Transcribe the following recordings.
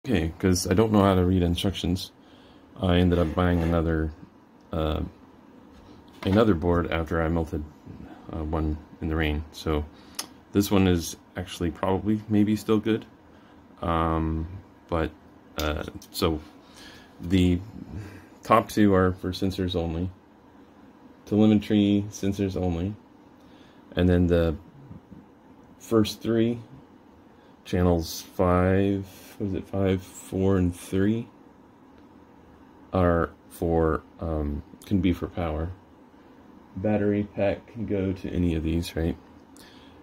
Okay, because I don't know how to read instructions, I ended up buying another board after I melted one in the rain. So this one is actually probably maybe still good, but so the top two are for sensors only, telemetry sensors only, and then the first three channels 5, what is it, 5, 4, and 3 are for can be for power. Battery pack can go to any of these, right?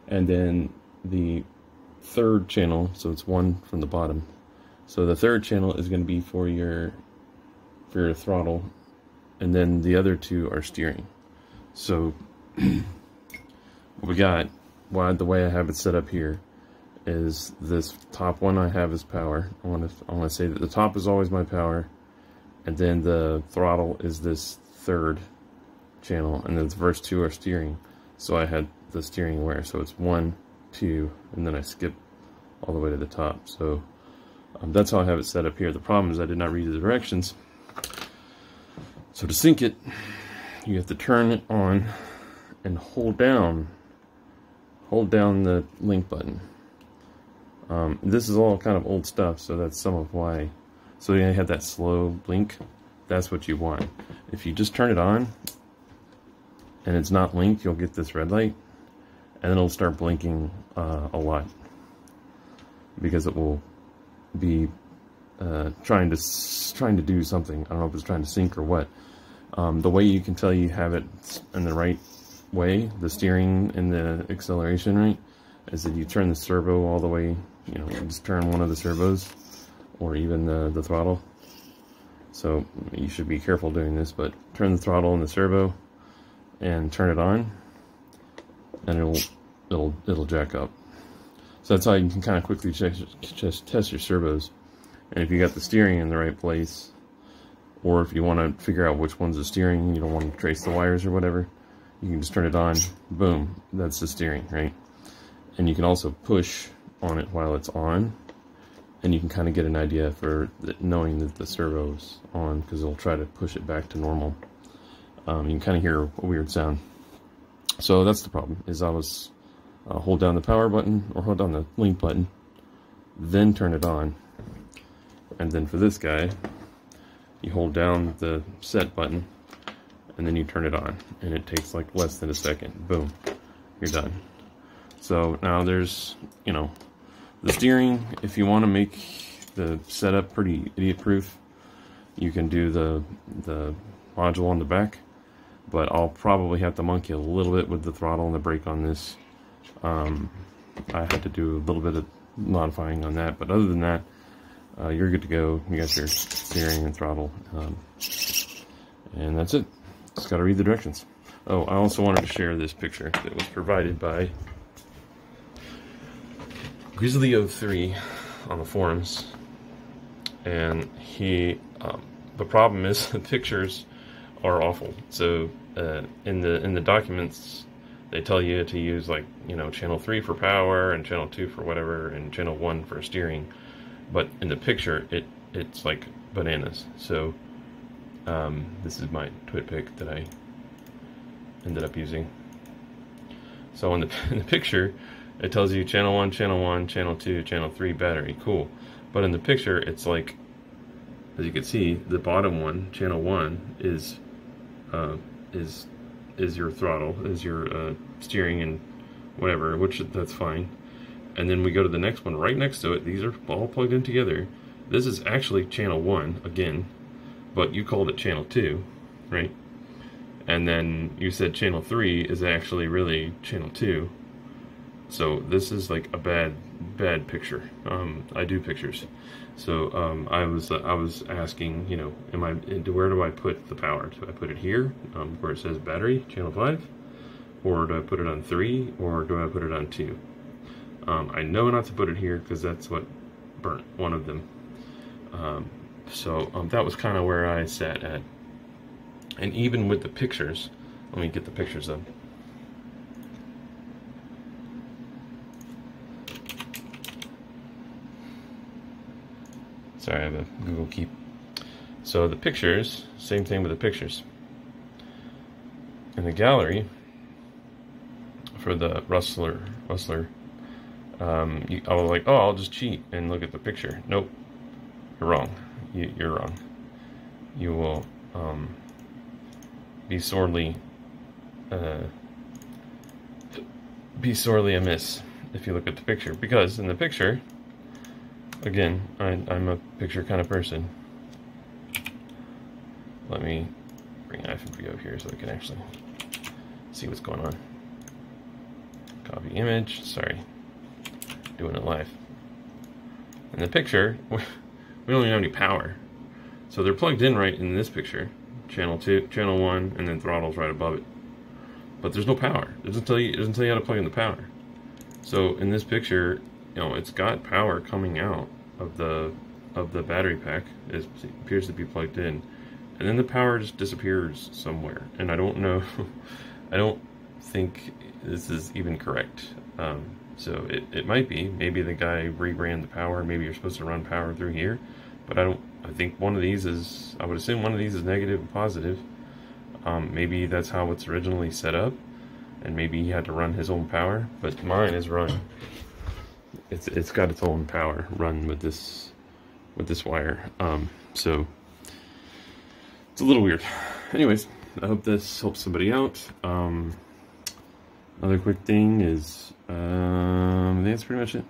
And then the third channel, so it's one from the bottom. So the third channel is going to be for your throttle, and then the other two are steering. So what we got, the way I have it set up here, is this top one I have is power. I want to say that the top is always my power, and then the throttle is this third channel, and then the first two are steering. So I had the steering where, so it's 1, 2, and then I skip all the way to the top. So that's how I have it set up here. The problem is I did not read the directions. So to sync it, you have to turn it on and hold down the link button. This is all kind of old stuff, so that's some of why. So you have that slow blink. That's what you want. If you just turn it on and it's not linked, you'll get this red light, and then it'll start blinking a lot, because it will be trying to do something. I don't know if it's trying to sync or what. The way you can tell you have it in the right way, the steering and the acceleration right, is that you turn the servo all the way. You know, you just turn one of the servos, or even the throttle. So you should be careful doing this, but turn the throttle and the servo and turn it on, and it'll jack up. So that's how you can kind of quickly just test your servos. And if you got the steering in the right place, or if you want to figure out which one's the steering, you don't want to trace the wires or whatever, you can just turn it on, boom, that's the steering, right? And you can also push on it while it's on, and you can kind of get an idea for knowing that the servo's on, because it'll try to push it back to normal. You can kind of hear a weird sound. So that's the problem, is I was hold down the power button, or hold down the link button, then turn it on. And then for this guy, you hold down the set button, and then you turn it on, and it takes like less than a second. Boom, you're done. So now there's, you know, the steering. If you want to make the setup pretty idiot-proof, you can do the module on the back, but I'll probably have to monkey a little bit with the throttle and the brake on this. I had to do a little bit of modifying on that, but other than that, you're good to go. You got your steering and throttle, and that's it. Just got to read the directions. Oh, I also wanted to share this picture that was provided by Grizzly03 on the forums, and he the problem is the pictures are awful. So in the documents, they tell you to use, like, you know, channel 3 for power and channel 2 for whatever and channel 1 for steering, but in the picture it's like bananas. So this is my twit pic that I ended up using. So in the picture, it tells you channel 1, channel 1, channel 2, channel 3 battery. Cool. But in the picture, it's like, as you can see, the bottom one, channel 1, is your throttle, is your steering and whatever, which that's fine. And then we go to the next one right next to it. These are all plugged in together. This is actually channel 1 again, but you called it channel 2, right? And then you said channel 3 is actually really channel 2. So this is like a bad picture. I do pictures, so I was asking, you know, where do I put the power? Do I put it here, where it says battery, channel 5, or do I put it on 3, or do I put it on 2? I know not to put it here because that's what burnt one of them. So that was kind of where I sat at. And even with the pictures, let me get the pictures up. Sorry, I have a Google Keep. So the pictures, same thing with the pictures. In the gallery, for the Rustler, I was like, oh, I'll just cheat and look at the picture. Nope, you're wrong. You're wrong. You will be sorely amiss if you look at the picture, because in the picture, again, I'm a picture kind of person. Let me bring iPhone view up here so I can actually see what's going on. Copy image. Sorry, doing it live. In the picture, we don't even have any power, so they're plugged in right in this picture. Channel 2, channel 1, and then throttle's right above it. But there's no power. It doesn't tell you how to plug in the power. So in this picture, you know, it's got power coming out of the battery pack. It appears to be plugged in, and then the power just disappears somewhere. And I don't know. I don't think this is even correct. So it might be. Maybe the guy reran the power. Maybe you're supposed to run power through here, but I think one of these is. I would assume one of these is negative and positive. Maybe that's how it's originally set up, and maybe he had to run his own power. But mine is run. It's got its own power run with this wire. So it's a little weird. Anyways, I hope this helps somebody out. Another quick thing is, I think that's pretty much it.